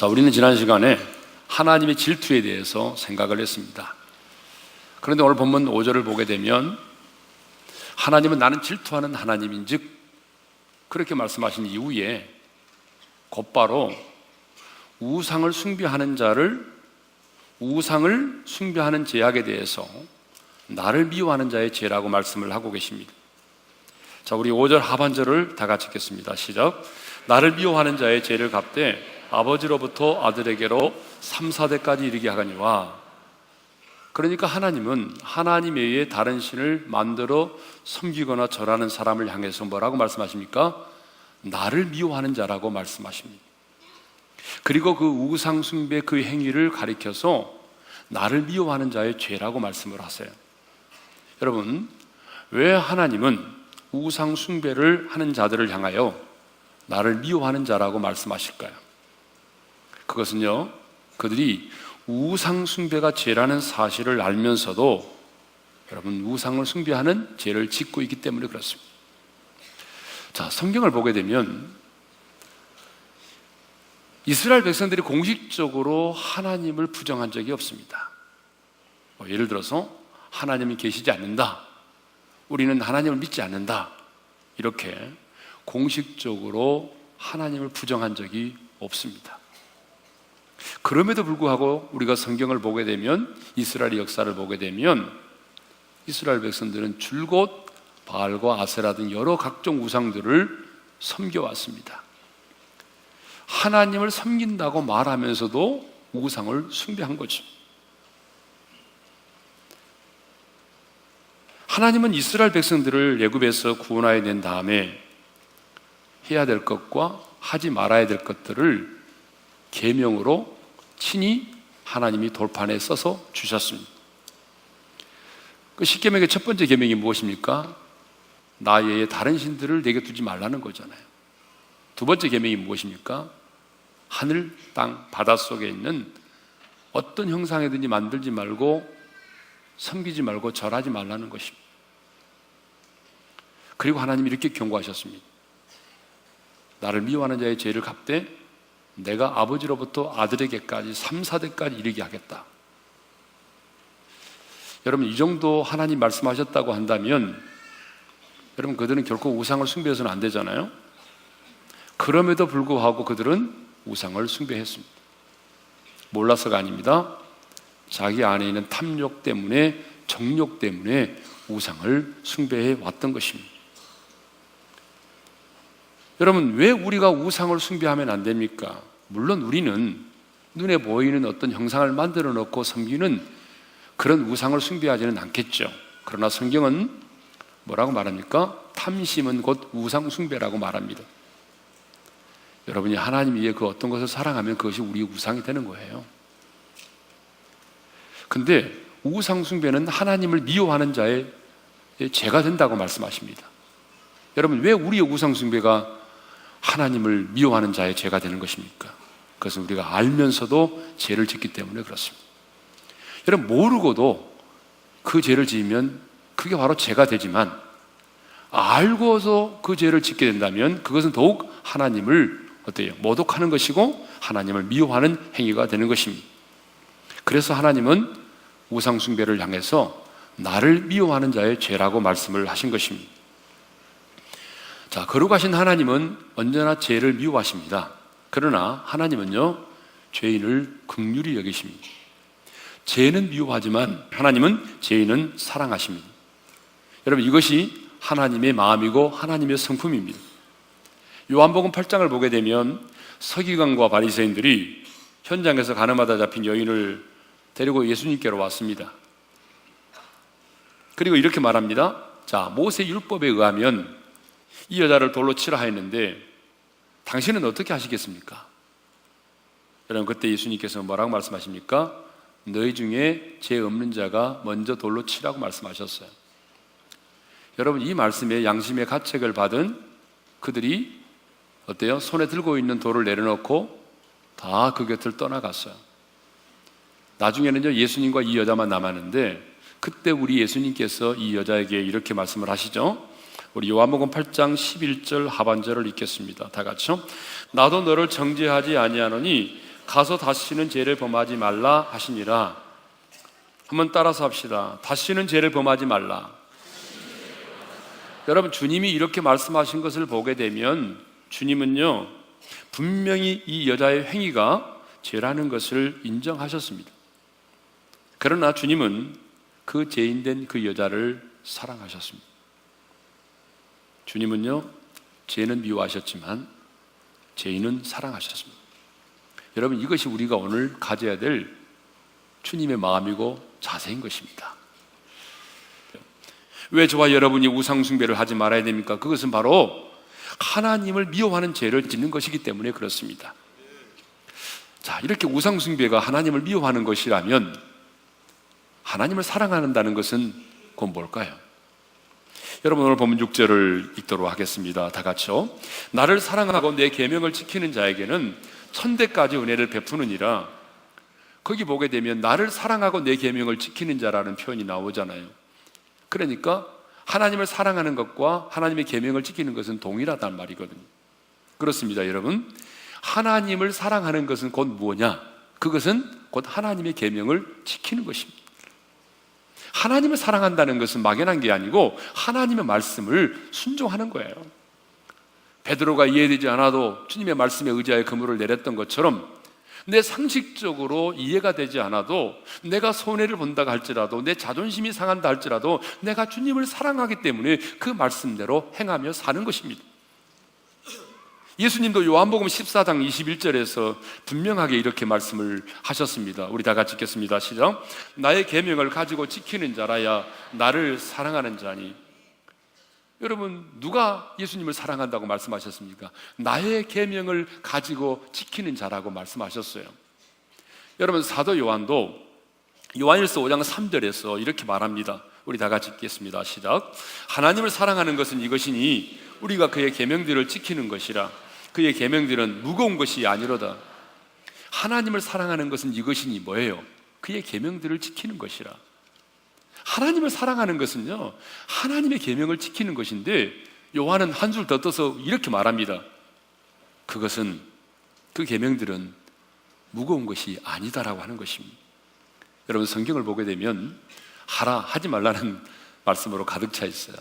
자, 우리는 지난 시간에 하나님의 질투에 대해서 생각을 했습니다. 그런데 오늘 본문 5절을 보게 되면 하나님은 나는 질투하는 하나님인즉 그렇게 말씀하신 이후에 곧바로 우상을 숭배하는 죄악에 대해서 나를 미워하는 자의 죄라고 말씀을 하고 계십니다. 자, 우리 5절 하반절을 다 같이 읽겠습니다. 시작. 나를 미워하는 자의 죄를 갚되 아버지로부터 아들에게로 3, 4대까지 이르게 하거니와. 그러니까 하나님은 하나님 외에 다른 신을 만들어 섬기거나 절하는 사람을 향해서 뭐라고 말씀하십니까? 나를 미워하는 자라고 말씀하십니다. 그리고 그 우상 숭배 그 행위를 가리켜서 나를 미워하는 자의 죄라고 말씀을 하세요. 여러분, 왜 하나님은 우상 숭배를 하는 자들을 향하여 나를 미워하는 자라고 말씀하실까요? 그것은요, 그들이 우상 숭배가 죄라는 사실을 알면서도 여러분 우상을 숭배하는 죄를 짓고 있기 때문에 그렇습니다. 자, 성경을 보게 되면 이스라엘 백성들이 공식적으로 하나님을 부정한 적이 없습니다. 예를 들어서 하나님이 계시지 않는다, 우리는 하나님을 믿지 않는다, 이렇게 공식적으로 하나님을 부정한 적이 없습니다. 그럼에도 불구하고 우리가 성경을 보게 되면, 이스라엘의 역사를 보게 되면 이스라엘 백성들은 줄곧 바알과 아세라 등 여러 각종 우상들을 섬겨왔습니다. 하나님을 섬긴다고 말하면서도 우상을 숭배한 거죠. 하나님은 이스라엘 백성들을 애굽에서 구원하여 낸 다음에 해야 될 것과 하지 말아야 될 것들을 계명으로 친히 하나님이 돌판에 써서 주셨습니다. 그 십계명의 첫 번째 계명이 무엇입니까? 나 외에 다른 신들을 내게 두지 말라는 거잖아요. 두 번째 계명이 무엇입니까? 하늘, 땅, 바다 속에 있는 어떤 형상이든지 만들지 말고 섬기지 말고 절하지 말라는 것입니다. 그리고 하나님이 이렇게 경고하셨습니다. 나를 미워하는 자의 죄를 갚되 내가 아버지로부터 아들에게까지 3, 4대까지 이르게 하겠다. 여러분, 이 정도 하나님 말씀하셨다고 한다면 여러분, 그들은 결코 우상을 숭배해서는 안 되잖아요. 그럼에도 불구하고 그들은 우상을 숭배했습니다. 몰라서가 아닙니다. 자기 안에 있는 탐욕 때문에, 정욕 때문에 우상을 숭배해 왔던 것입니다. 여러분, 왜 우리가 우상을 숭배하면 안 됩니까? 물론 우리는 눈에 보이는 어떤 형상을 만들어 놓고 섬기는 그런 우상을 숭배하지는 않겠죠. 그러나 성경은 뭐라고 말합니까? 탐심은 곧 우상 숭배라고 말합니다. 여러분이 하나님 위에 그 어떤 것을 사랑하면 그것이 우리의 우상이 되는 거예요. 근데 우상 숭배는 하나님을 미워하는 자의 죄가 된다고 말씀하십니다. 여러분, 왜 우리의 우상 숭배가 하나님을 미워하는 자의 죄가 되는 것입니까? 그것은 우리가 알면서도 죄를 짓기 때문에 그렇습니다. 여러분, 모르고도 그 죄를 지으면 그게 바로 죄가 되지만 알고서 그 죄를 짓게 된다면 그것은 더욱 하나님을 어때요? 모독하는 것이고 하나님을 미워하는 행위가 되는 것입니다. 그래서 하나님은 우상 숭배를 향해서 나를 미워하는 자의 죄라고 말씀을 하신 것입니다. 자, 거룩하신 하나님은 언제나 죄를 미워하십니다. 그러나 하나님은요, 죄인을 긍휼히 여기십니다. 죄는 미워하지만 하나님은 죄인은 사랑하십니다. 여러분, 이것이 하나님의 마음이고 하나님의 성품입니다. 요한복음 8장을 보게 되면 서기관과 바리새인들이 현장에서 가늠하다 잡힌 여인을 데리고 예수님께로 왔습니다. 그리고 이렇게 말합니다. 자, 모세 율법에 의하면 이 여자를 돌로 치라 했는데 당신은 어떻게 하시겠습니까? 여러분, 그때 예수님께서 뭐라고 말씀하십니까? 너희 중에 죄 없는 자가 먼저 돌로 치라고 말씀하셨어요. 여러분, 이 말씀에 양심의 가책을 받은 그들이 어때요? 손에 들고 있는 돌을 내려놓고 다 그 곁을 떠나갔어요. 나중에는요, 예수님과 이 여자만 남았는데 그때 우리 예수님께서 이 여자에게 이렇게 말씀을 하시죠. 우리 요한복음 8장 11절 하반절을 읽겠습니다. 다 같이요. 나도 너를 정죄하지 아니하노니 가서 다시는 죄를 범하지 말라 하시니라. 한번 따라서 합시다. 다시는 죄를 범하지 말라. 여러분, 주님이 이렇게 말씀하신 것을 보게 되면 주님은요, 분명히 이 여자의 행위가 죄라는 것을 인정하셨습니다. 그러나 주님은 그 죄인된 그 여자를 사랑하셨습니다. 주님은요, 죄는 미워하셨지만 죄인은 사랑하셨습니다. 여러분, 이것이 우리가 오늘 가져야 될 주님의 마음이고 자세인 것입니다. 왜 저와 여러분이 우상숭배를 하지 말아야 됩니까? 그것은 바로 하나님을 미워하는 죄를 짓는 것이기 때문에 그렇습니다. 자, 이렇게 우상숭배가 하나님을 미워하는 것이라면 하나님을 사랑한다는 것은 그건 뭘까요? 여러분, 오늘 본문 6절을 읽도록 하겠습니다. 다 같이요. 나를 사랑하고 내 계명을 지키는 자에게는 천대까지 은혜를 베푸느니라. 거기 보게 되면 나를 사랑하고 내 계명을 지키는 자라는 표현이 나오잖아요. 그러니까 하나님을 사랑하는 것과 하나님의 계명을 지키는 것은 동일하단 말이거든요. 그렇습니다, 여러분. 하나님을 사랑하는 것은 곧 뭐냐? 그것은 곧 하나님의 계명을 지키는 것입니다. 하나님을 사랑한다는 것은 막연한 게 아니고 하나님의 말씀을 순종하는 거예요. 베드로가 이해되지 않아도 주님의 말씀에 의지하여 그물을 내렸던 것처럼 내 상식적으로 이해가 되지 않아도 내가 손해를 본다고 할지라도 내 자존심이 상한다 할지라도 내가 주님을 사랑하기 때문에 그 말씀대로 행하며 사는 것입니다. 예수님도 요한복음 14장 21절에서 분명하게 이렇게 말씀을 하셨습니다. 우리 다 같이 읽겠습니다. 시작. 나의 계명을 가지고 지키는 자라야 나를 사랑하는 자니. 여러분, 누가 예수님을 사랑한다고 말씀하셨습니까? 나의 계명을 가지고 지키는 자라고 말씀하셨어요. 여러분, 사도 요한도 요한일서 5장 3절에서 이렇게 말합니다. 우리 다 같이 읽겠습니다. 시작. 하나님을 사랑하는 것은 이것이니 우리가 그의 계명들을 지키는 것이라. 그의 계명들은 무거운 것이 아니로다. 하나님을 사랑하는 것은 이것이니 뭐예요? 그의 계명들을 지키는 것이라. 하나님을 사랑하는 것은요, 하나님의 계명을 지키는 것인데 요한은 한 줄 더 떠서 이렇게 말합니다. 그것은, 그 계명들은 무거운 것이 아니다라고 하는 것입니다. 여러분, 성경을 보게 되면 하라, 하지 말라는 말씀으로 가득 차 있어요.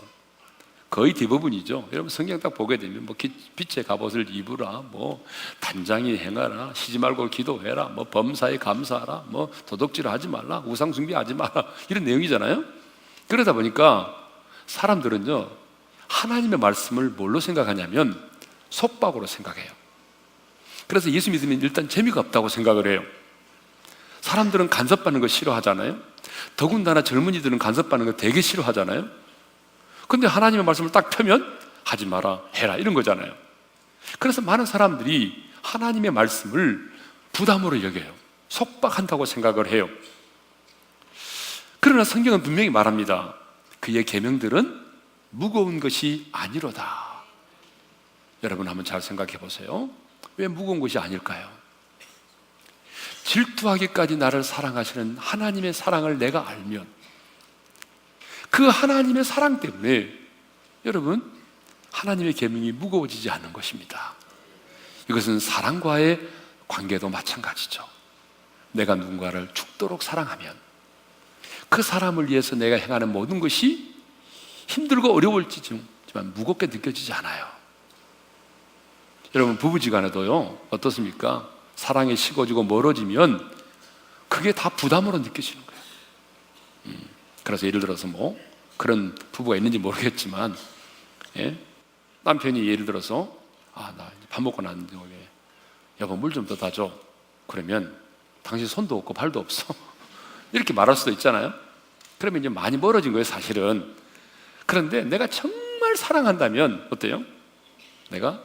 거의 대부분이죠. 여러분, 성경 딱 보게 되면 뭐 빛의 갑옷을 입으라, 뭐 단장이 행하라, 쉬지 말고 기도해라, 뭐 범사에 감사하라, 뭐 도둑질 하지 말라, 우상 숭배하지 마라, 이런 내용이잖아요. 그러다 보니까 사람들은요, 하나님의 말씀을 뭘로 생각하냐면 속박으로 생각해요. 그래서 예수 믿으면 일단 재미가 없다고 생각을 해요. 사람들은 간섭받는 거 싫어하잖아요. 더군다나 젊은이들은 간섭받는 거 되게 싫어하잖아요. 근데 하나님의 말씀을 딱 펴면 하지 마라, 해라, 이런 거잖아요. 그래서 많은 사람들이 하나님의 말씀을 부담으로 여겨요. 속박한다고 생각을 해요. 그러나 성경은 분명히 말합니다. 그의 계명들은 무거운 것이 아니로다. 여러분, 한번 잘 생각해 보세요. 왜 무거운 것이 아닐까요? 질투하기까지 나를 사랑하시는 하나님의 사랑을 내가 알면 그 하나님의 사랑 때문에 여러분, 하나님의 계명이 무거워지지 않는 것입니다. 이것은 사랑과의 관계도 마찬가지죠. 내가 누군가를 죽도록 사랑하면 그 사람을 위해서 내가 행하는 모든 것이 힘들고 어려울지만 무겁게 느껴지지 않아요. 여러분, 부부지간에도요, 어떻습니까? 사랑이 식어지고 멀어지면 그게 다 부담으로 느껴지는 거예요. 그래서 예를 들어서 뭐 그런 부부가 있는지 모르겠지만, 예? 남편이 예를 들어서 나 밥 먹고 났는데 여보 물 좀 더 다 줘. 그러면 당신 손도 없고 발도 없어. 이렇게 말할 수도 있잖아요. 그러면 이제 많이 멀어진 거예요, 사실은. 그런데 내가 정말 사랑한다면 어때요? 내가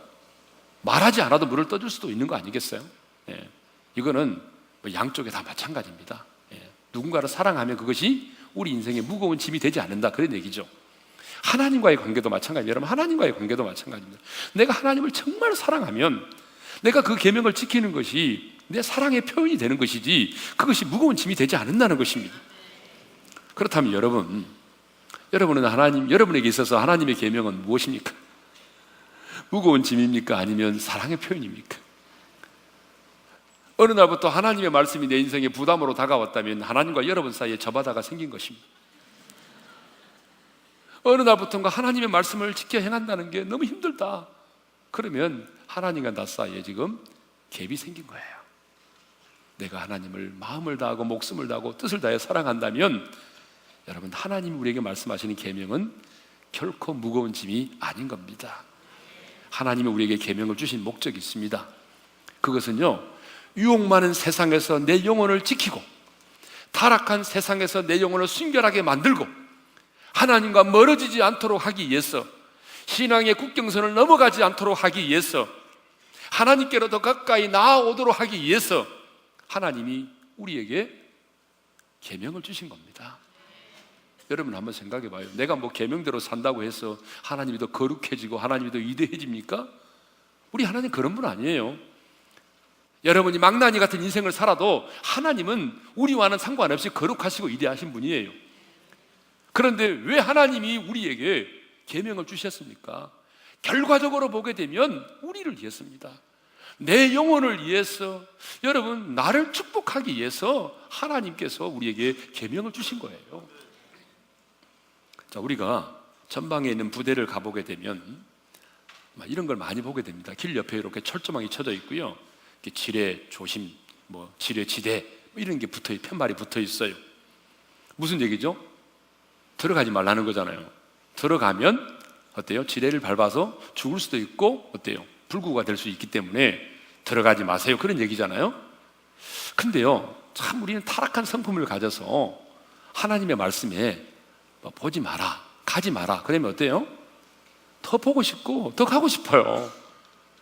말하지 않아도 물을 떠줄 수도 있는 거 아니겠어요? 예. 이거는 양쪽에 다 마찬가지입니다. 예. 누군가를 사랑하면 그것이 우리 인생에 무거운 짐이 되지 않는다, 그런 얘기죠. 하나님과의 관계도 마찬가지입니다. 여러분, 하나님과의 관계도 마찬가지입니다. 내가 하나님을 정말 사랑하면 내가 그 계명을 지키는 것이 내 사랑의 표현이 되는 것이지 그것이 무거운 짐이 되지 않는다는 것입니다. 그렇다면 여러분은 여러분에게 있어서 하나님의 계명은 무엇입니까? 무거운 짐입니까? 아니면 사랑의 표현입니까? 어느 날부터 하나님의 말씀이 내 인생에 부담으로 다가왔다면 하나님과 여러분 사이에 저바다가 생긴 것입니다. 어느 날부터인가 하나님의 말씀을 지켜 행한다는 게 너무 힘들다. 그러면 하나님과 나 사이에 지금 갭이 생긴 거예요. 내가 하나님을 마음을 다하고 목숨을 다하고 뜻을 다해 사랑한다면 여러분, 하나님이 우리에게 말씀하시는 계명은 결코 무거운 짐이 아닌 겁니다. 하나님이 우리에게 계명을 주신 목적이 있습니다. 그것은요, 유혹 많은 세상에서 내 영혼을 지키고 타락한 세상에서 내 영혼을 순결하게 만들고 하나님과 멀어지지 않도록 하기 위해서, 신앙의 국경선을 넘어가지 않도록 하기 위해서, 하나님께로 더 가까이 나아오도록 하기 위해서 하나님이 우리에게 계명을 주신 겁니다. 여러분 한번 생각해 봐요. 내가 뭐 계명대로 산다고 해서 하나님이 더 거룩해지고 하나님이 더 위대해집니까? 우리 하나님 그런 분 아니에요. 여러분이 망나니 같은 인생을 살아도 하나님은 우리와는 상관없이 거룩하시고 위대하신 분이에요. 그런데 왜 하나님이 우리에게 계명을 주셨습니까? 결과적으로 보게 되면 우리를 위해서입니다. 내 영혼을 위해서, 여러분 나를 축복하기 위해서 하나님께서 우리에게 계명을 주신 거예요. 자, 우리가 전방에 있는 부대를 가보게 되면 이런 걸 많이 보게 됩니다. 길 옆에 이렇게 철조망이 쳐져 있고요, 지뢰 조심, 지뢰 지대 이런 게 팻말이 붙어 있어요. 무슨 얘기죠? 들어가지 말라는 거잖아요. 들어가면 어때요? 지뢰를 밟아서 죽을 수도 있고 어때요? 불구가 될 수 있기 때문에 들어가지 마세요, 그런 얘기잖아요. 근데요, 참 우리는 타락한 성품을 가져서 하나님의 말씀에 보지 마라, 가지 마라 그러면 어때요? 더 보고 싶고 더 가고 싶어요.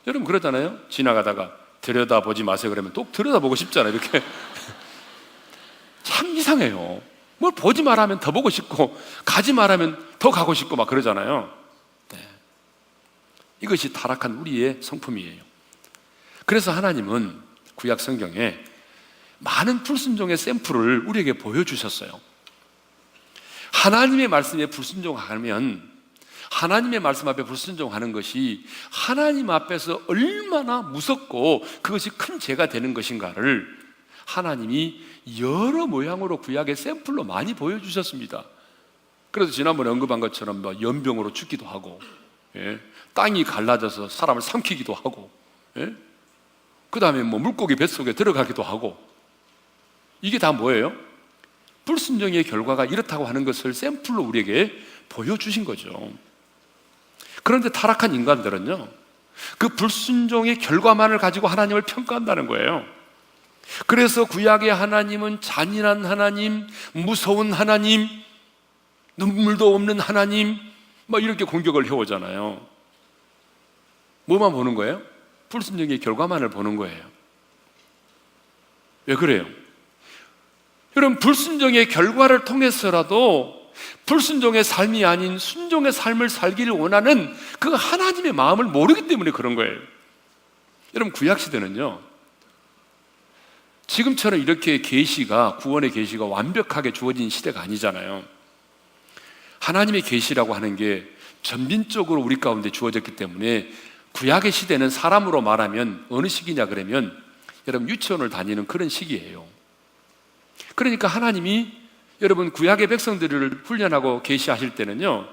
여러분 그러잖아요. 지나가다가 들여다보지 마세요 그러면 또 들여다보고 싶잖아요. 이렇게 참 이상해요. 뭘 보지 말라면 더 보고 싶고 가지 말라면 더 가고 싶고 막 그러잖아요. 네. 이것이 타락한 우리의 성품이에요. 그래서 하나님은 구약 성경에 많은 불순종의 샘플을 우리에게 보여주셨어요. 하나님의 말씀에 불순종하면, 하나님의 말씀 앞에 불순종하는 것이 하나님 앞에서 얼마나 무섭고 그것이 큰 죄가 되는 것인가를 하나님이 여러 모양으로 구약의 샘플로 많이 보여주셨습니다. 그래서 지난번에 언급한 것처럼 연병으로 죽기도 하고, 땅이 갈라져서 사람을 삼키기도 하고, 그 다음에 물고기 뱃속에 들어가기도 하고, 이게 다 뭐예요? 불순종의 결과가 이렇다고 하는 것을 샘플로 우리에게 보여주신 거죠. 그런데 타락한 인간들은요, 그 불순종의 결과만을 가지고 하나님을 평가한다는 거예요. 그래서 구약의 하나님은 잔인한 하나님, 무서운 하나님, 눈물도 없는 하나님, 이렇게 공격을 해오잖아요. 뭐만 보는 거예요? 불순종의 결과만을 보는 거예요. 왜 그래요? 여러분, 불순종의 결과를 통해서라도 불순종의 삶이 아닌 순종의 삶을 살기를 원하는 그 하나님의 마음을 모르기 때문에 그런 거예요. 여러분, 구약시대는요, 지금처럼 이렇게 계시가, 구원의 계시가 완벽하게 주어진 시대가 아니잖아요. 하나님의 계시라고 하는 게 전민적으로 우리 가운데 주어졌기 때문에 구약의 시대는 사람으로 말하면 어느 시기냐 그러면 여러분 유치원을 다니는 그런 시기예요. 그러니까 하나님이 여러분 구약의 백성들을 훈련하고 계시하실 때는요,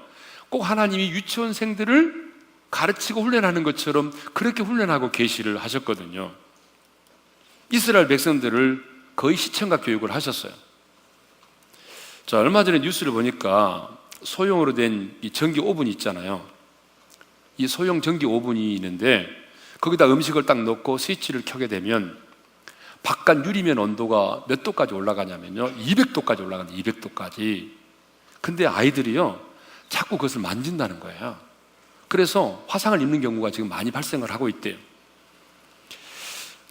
꼭 하나님이 유치원생들을 가르치고 훈련하는 것처럼 그렇게 훈련하고 계시를 하셨거든요. 이스라엘 백성들을 거의 시청각 교육을 하셨어요. 자, 얼마 전에 뉴스를 보니까 소형으로 된 이 전기 오븐이 있잖아요. 이 소형 전기 오븐이 있는데 거기다 음식을 딱 넣고 스위치를 켜게 되면 바깥 유리면 온도가 몇 도까지 올라가냐면요, 200도까지 올라간다. 200도까지. 근데 아이들이요 자꾸 그것을 만진다는 거예요. 그래서 화상을 입는 경우가 지금 많이 발생을 하고 있대요.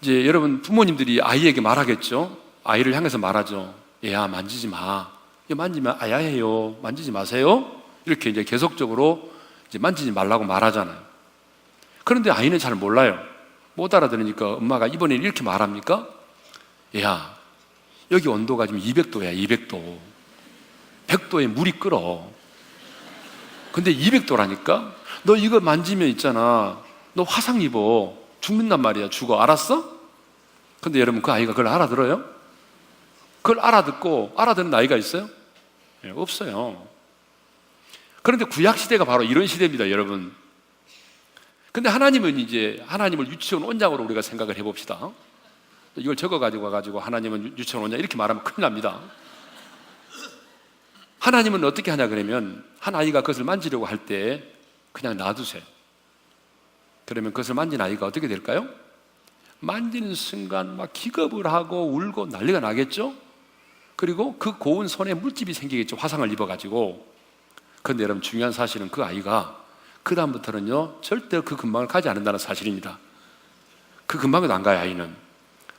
이제 여러분 부모님들이 아이에게 말하겠죠. 아이를 향해서 말하죠. 얘야, 만지지 마. 이거 만지면 아야해요. 만지지 마세요. 이렇게 이제 계속적으로 이제 만지지 말라고 말하잖아요. 그런데 아이는 잘 몰라요. 못 알아들으니까 엄마가 이번에는 이렇게 말합니까? 야, 여기 온도가 지금 200도야, 200도. 100도에 물이 끓어. 근데 200도라니까? 너 이거 만지면 있잖아, 너 화상 입어. 죽는단 말이야. 죽어. 알았어? 근데 여러분, 그 아이가 그걸 알아들어요? 그걸 알아듣고 알아듣는 아이가 있어요? 네, 없어요. 그런데 구약시대가 바로 이런 시대입니다, 여러분. 근데 하나님은 이제 하나님을 유치원 원장으로 우리가 생각을 해봅시다. 이걸 적어가지고 와가지고 하나님은 유치원 원장 이렇게 말하면 큰일 납니다. 하나님은 어떻게 하냐 그러면 한 아이가 그것을 만지려고 할 때 그냥 놔두세요. 그러면 그것을 만진 아이가 어떻게 될까요? 만지는 순간 막 기겁을 하고 울고 난리가 나겠죠? 그리고 그 고운 손에 물집이 생기겠죠, 화상을 입어가지고. 그런데 여러분, 중요한 사실은 그 아이가 그 다음부터는요 절대 그 근방을 가지 않는다는 사실입니다. 그 근방에도 안 가요, 아이는.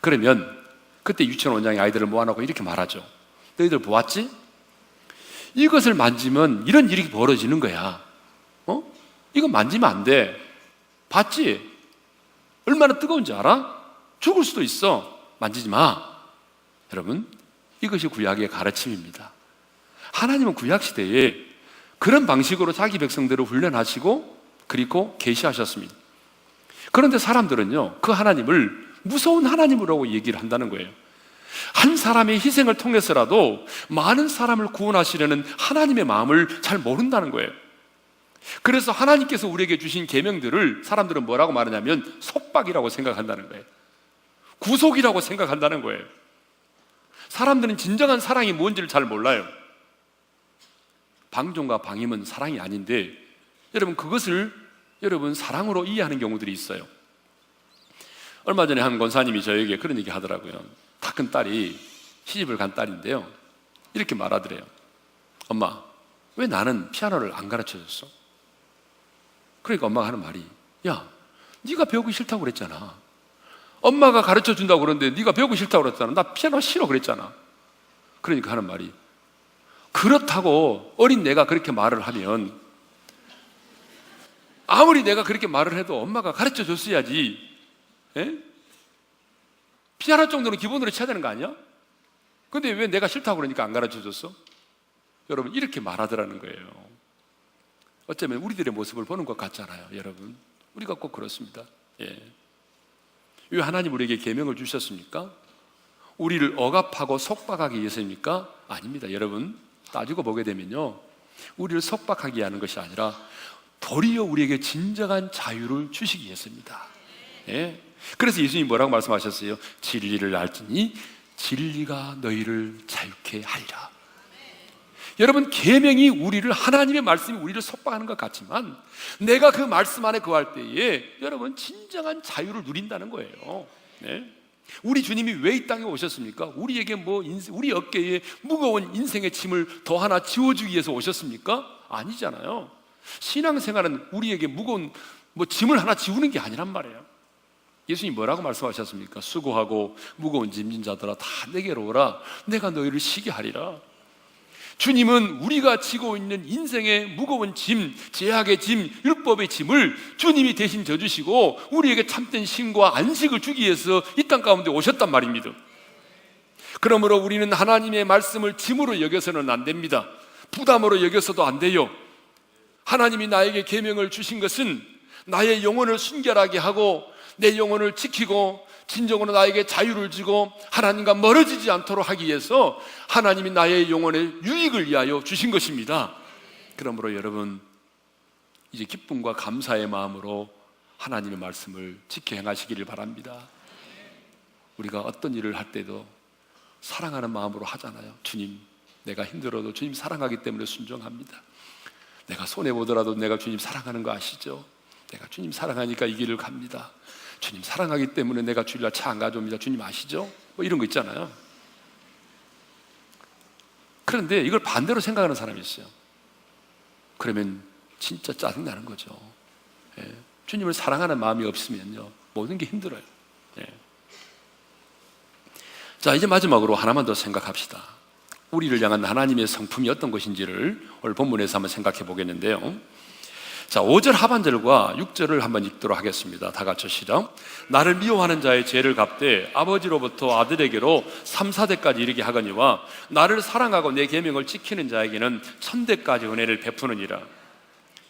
그러면 그때 유치원 원장이 아이들을 모아놓고 이렇게 말하죠. 너희들 보았지? 이것을 만지면 이런 일이 벌어지는 거야. 이거 만지면 안 돼. 봤지? 얼마나 뜨거운지 알아? 죽을 수도 있어. 만지지 마. 여러분, 이것이 구약의 가르침입니다. 하나님은 구약시대에 그런 방식으로 자기 백성들을 훈련하시고 그리고 계시하셨습니다. 그런데 사람들은요 그 하나님을 무서운 하나님이라고 얘기를 한다는 거예요. 한 사람의 희생을 통해서라도 많은 사람을 구원하시려는 하나님의 마음을 잘 모른다는 거예요. 그래서 하나님께서 우리에게 주신 계명들을 사람들은 뭐라고 말하냐면 속박이라고 생각한다는 거예요. 구속이라고 생각한다는 거예요. 사람들은 진정한 사랑이 뭔지를 잘 몰라요. 방종과 방임은 사랑이 아닌데 여러분, 그것을 여러분 사랑으로 이해하는 경우들이 있어요. 얼마 전에 한 권사님이 저에게 그런 얘기 하더라고요. 다 큰 딸이 시집을 간 딸인데요, 이렇게 말하더래요. 엄마, 왜 나는 피아노를 안 가르쳐줬어? 그러니까 엄마가 하는 말이, 야, 네가 배우기 싫다고 그랬잖아. 엄마가 가르쳐준다고 그러는데 네가 배우기 싫다고 그랬잖아. 나 피아노 싫어 그랬잖아. 그러니까 하는 말이, 그렇다고 어린 내가 그렇게 말을 하면 아무리 내가 그렇게 말을 해도 엄마가 가르쳐줬어야지. 에? 피아노 정도는 기본으로 쳐야 되는 거 아니야? 근데 왜 내가 싫다고 그러니까 안 가르쳐줬어? 여러분, 이렇게 말하더라는 거예요. 어쩌면 우리들의 모습을 보는 것 같잖아요, 여러분. 우리가 꼭 그렇습니다. 예. 왜 하나님 우리에게 계명을 주셨습니까? 우리를 억압하고 속박하기 위해서입니까? 아닙니다. 여러분, 따지고 보게 되면요, 우리를 속박하게 하는 것이 아니라 도리어 우리에게 진정한 자유를 주시기 위해서입니다. 예. 그래서 예수님이 뭐라고 말씀하셨어요? 진리를 알지니 진리가 너희를 자유케 하리라. 여러분, 계명이 우리를, 하나님의 말씀이 우리를 속박하는 것 같지만 내가 그 말씀 안에 거할 때에 여러분 진정한 자유를 누린다는 거예요. 네? 우리 주님이 왜 이 땅에 오셨습니까? 우리에게 우리 어깨에 무거운 인생의 짐을 더 하나 지워주기 위해서 오셨습니까? 아니잖아요. 신앙생활은 우리에게 무거운 짐을 하나 지우는 게 아니란 말이에요. 예수님이 뭐라고 말씀하셨습니까? 수고하고 무거운 짐진 자들아 다 내게로 오라. 내가 너희를 쉬게 하리라. 주님은 우리가 지고 있는 인생의 무거운 짐, 죄악의 짐, 율법의 짐을 주님이 대신 져주시고 우리에게 참된 쉼과 안식을 주기 위해서 이 땅 가운데 오셨단 말입니다. 그러므로 우리는 하나님의 말씀을 짐으로 여겨서는 안 됩니다. 부담으로 여겨서도 안 돼요. 하나님이 나에게 계명을 주신 것은 나의 영혼을 순결하게 하고 내 영혼을 지키고 진정으로 나에게 자유를 주고 하나님과 멀어지지 않도록 하기 위해서 하나님이 나의 영혼의 유익을 위하여 주신 것입니다. 그러므로 여러분, 이제 기쁨과 감사의 마음으로 하나님의 말씀을 지켜 행하시기를 바랍니다. 우리가 어떤 일을 할 때도 사랑하는 마음으로 하잖아요. 주님, 내가 힘들어도 주님 사랑하기 때문에 순종합니다. 내가 손해보더라도 내가 주님 사랑하는 거 아시죠? 내가 주님 사랑하니까 이 길을 갑니다. 주님 사랑하기 때문에 내가 주일날 차 안 가져옵니다. 주님 아시죠? 이런 거 있잖아요. 그런데 이걸 반대로 생각하는 사람이 있어요. 그러면 진짜 짜증나는 거죠. 예. 주님을 사랑하는 마음이 없으면요, 모든 게 힘들어요. 예. 자, 이제 마지막으로 하나만 더 생각합시다. 우리를 향한 하나님의 성품이 어떤 것인지를 오늘 본문에서 한번 생각해 보겠는데요. 자, 5절 하반절과 6절을 한번 읽도록 하겠습니다. 다 같이 시작. 나를 미워하는 자의 죄를 갚되 아버지로부터 아들에게로 3, 4대까지 이르게 하거니와 나를 사랑하고 내 계명을 지키는 자에게는 1000대까지 은혜를 베푸느니라.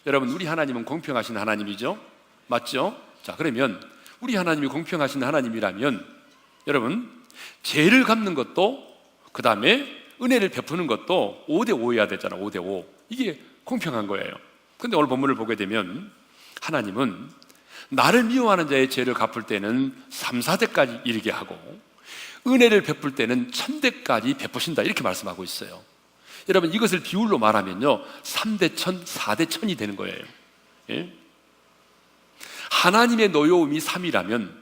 여러분, 우리 하나님은 공평하신 하나님이죠? 맞죠? 자, 그러면 우리 하나님이 공평하신 하나님이라면 여러분, 죄를 갚는 것도 그 다음에 은혜를 베푸는 것도 5대5여야 되잖아. 5대5. 이게 공평한 거예요. 근데 오늘 본문을 보게 되면 하나님은 나를 미워하는 자의 죄를 갚을 때는 3, 4대까지 이르게 하고 은혜를 베풀 때는 1000대까지 베푸신다, 이렇게 말씀하고 있어요. 여러분, 이것을 비율로 말하면요 3대 1000, 4대 1000이 되는 거예요. 예? 하나님의 노여움이 3이라면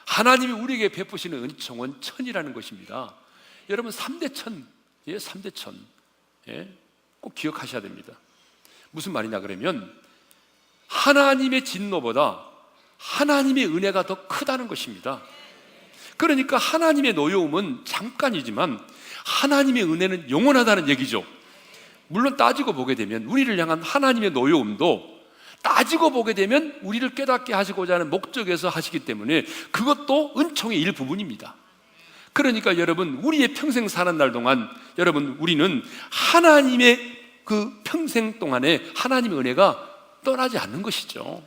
하나님이 우리에게 베푸시는 은총은 1000이라는 것입니다. 여러분, 3대 1000, 예, 3대 1000, 예? 꼭 기억하셔야 됩니다. 무슨 말이냐 그러면 하나님의 진노보다 하나님의 은혜가 더 크다는 것입니다. 그러니까 하나님의 노여움은 잠깐이지만 하나님의 은혜는 영원하다는 얘기죠. 물론 따지고 보게 되면 우리를 향한 하나님의 노여움도 따지고 보게 되면 우리를 깨닫게 하시고자 하는 목적에서 하시기 때문에 그것도 은총의 일부분입니다. 그러니까 여러분, 우리의 평생 사는 날 동안 여러분, 우리는 하나님의 그 평생 동안에 하나님의 은혜가 떠나지 않는 것이죠.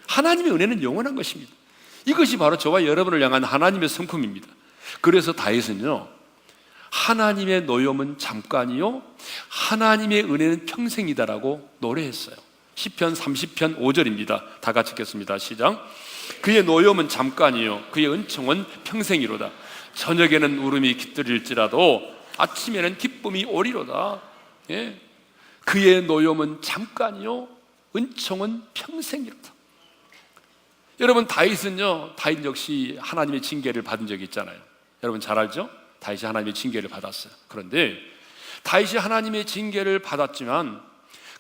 하나님의 은혜는 영원한 것입니다. 이것이 바로 저와 여러분을 향한 하나님의 성품입니다. 그래서 다윗은요, 하나님의 노여움은 잠깐이요 하나님의 은혜는 평생이다라고 노래했어요. 시편 30편 5절입니다. 다 같이 읽겠습니다. 시작. 그의 노여움은 잠깐이요 그의 은총은 평생이로다. 저녁에는 울음이 깃들일지라도 아침에는 기쁨이 오리로다. 예? 그의 노여움은 잠깐이요 은총은 평생이로다. 여러분, 다윗은요, 다윗 역시 하나님의 징계를 받은 적이 있잖아요. 여러분 잘 알죠? 다윗이 하나님의 징계를 받았어요. 그런데 다윗이 하나님의 징계를 받았지만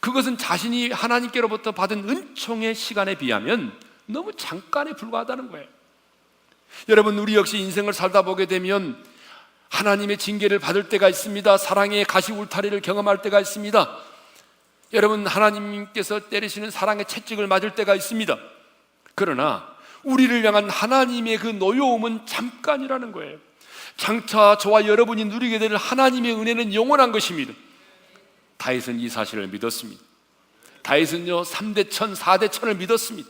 그것은 자신이 하나님께로부터 받은 은총의 시간에 비하면 너무 잠깐에 불과하다는 거예요. 여러분, 우리 역시 인생을 살다 보게 되면 하나님의 징계를 받을 때가 있습니다. 사랑의 가시 울타리를 경험할 때가 있습니다. 여러분, 하나님께서 때리시는 사랑의 채찍을 맞을 때가 있습니다. 그러나 우리를 향한 하나님의 그 노여움은 잠깐이라는 거예요. 장차 저와 여러분이 누리게 될 하나님의 은혜는 영원한 것입니다. 다윗은 이 사실을 믿었습니다. 다윗은요 3대 1000, 4대 1000을 믿었습니다.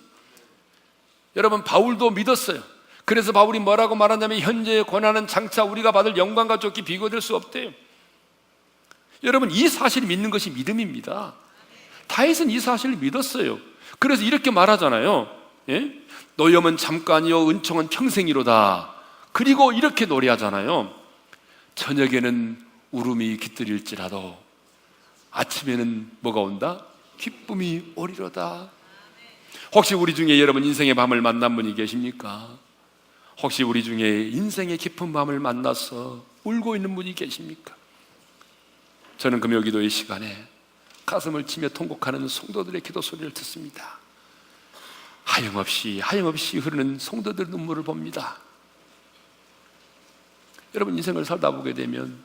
여러분, 바울도 믿었어요. 그래서 바울이 뭐라고 말하냐면 현재의 고난은 장차 우리가 받을 영광과 좋게 비교될 수 없대요. 여러분, 이 사실을 믿는 것이 믿음입니다. 다윗은 이 사실을 믿었어요. 그래서 이렇게 말하잖아요. 예? 노여움은 잠깐이요 은총은 평생이로다. 그리고 이렇게 노래하잖아요. 저녁에는 울음이 깃들일지라도 아침에는 뭐가 온다? 기쁨이 오리로다. 혹시 우리 중에 여러분 인생의 밤을 만난 분이 계십니까? 혹시 우리 중에 인생의 깊은 밤을 만나서 울고 있는 분이 계십니까? 저는 금요기도의 시간에 가슴을 치며 통곡하는 성도들의 기도 소리를 듣습니다. 하염없이 흐르는 성도들의 눈물을 봅니다. 여러분, 인생을 살다 보게 되면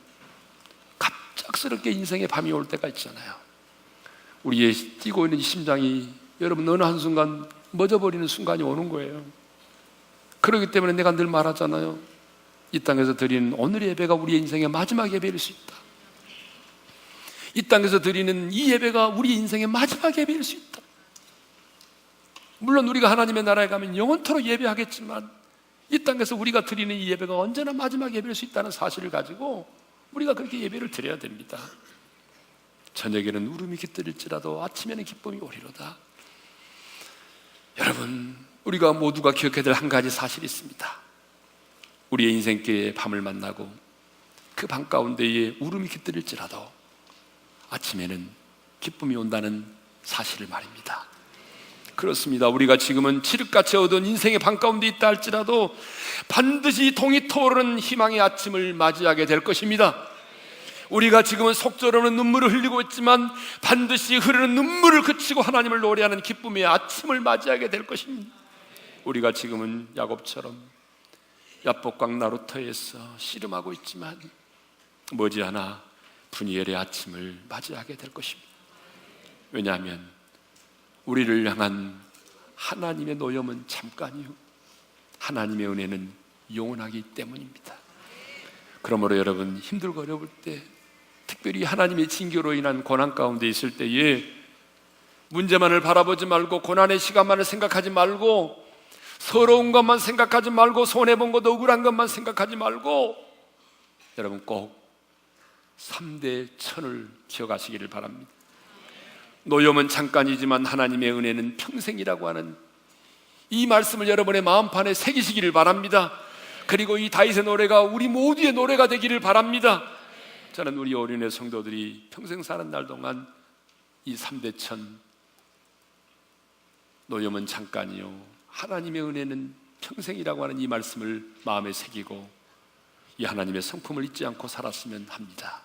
갑작스럽게 인생의 밤이 올 때가 있잖아요. 우리의 뛰고 있는 심장이 여러분 어느 한순간 멎어버리는 순간이 오는 거예요. 그렇기 때문에 내가 늘 말하잖아요. 이 땅에서 드리는 오늘의 예배가 우리의 인생의 마지막 예배일 수 있다. 이 땅에서 드리는 이 예배가 우리 인생의 마지막 예배일 수 있다. 물론 우리가 하나님의 나라에 가면 영원토록 예배하겠지만 이 땅에서 우리가 드리는 이 예배가 언제나 마지막 예배일 수 있다는 사실을 가지고 우리가 그렇게 예배를 드려야 됩니다. 저녁에는 울음이 깃들일지라도 아침에는 기쁨이 오리로다. 여러분, 우리가 모두가 기억해야 될 한 가지 사실이 있습니다. 우리의 인생길의 밤을 만나고 그 밤 가운데에 울음이 깃들일지라도 아침에는 기쁨이 온다는 사실을 말입니다. 그렇습니다. 우리가 지금은 칠흑같이 어두운 인생의 밤 가운데 있다 할지라도 반드시 동이 터오르는 희망의 아침을 맞이하게 될 것입니다. 우리가 지금은 속절없는 눈물을 흘리고 있지만 반드시 흐르는 눈물을 그치고 하나님을 노래하는 기쁨의 아침을 맞이하게 될 것입니다. 우리가 지금은 야곱처럼 야복강 나루터에서 씨름하고 있지만 머지않아 분이엘의 아침을 맞이하게 될 것입니다. 왜냐하면 우리를 향한 하나님의 노염은 잠깐이요 하나님의 은혜는 영원하기 때문입니다. 그러므로 여러분, 힘들고 어려울 때, 특별히 하나님의 징계로 인한 고난 가운데 있을 때에 문제만을 바라보지 말고 고난의 시간만을 생각하지 말고 서러운 것만 생각하지 말고, 손해본 것, 억울한 것만 생각하지 말고, 여러분 꼭 3대 천을 기억하시기를 바랍니다. 노염은 잠깐이지만 하나님의 은혜는 평생이라고 하는 이 말씀을 여러분의 마음판에 새기시기를 바랍니다. 그리고 이 다윗의 노래가 우리 모두의 노래가 되기를 바랍니다. 저는 우리 어린애 성도들이 평생 사는 날 동안 이 3대 천, 노염은 잠깐이요 하나님의 은혜는 평생이라고 하는 이 말씀을 마음에 새기고 이 하나님의 성품을 잊지 않고 살았으면 합니다.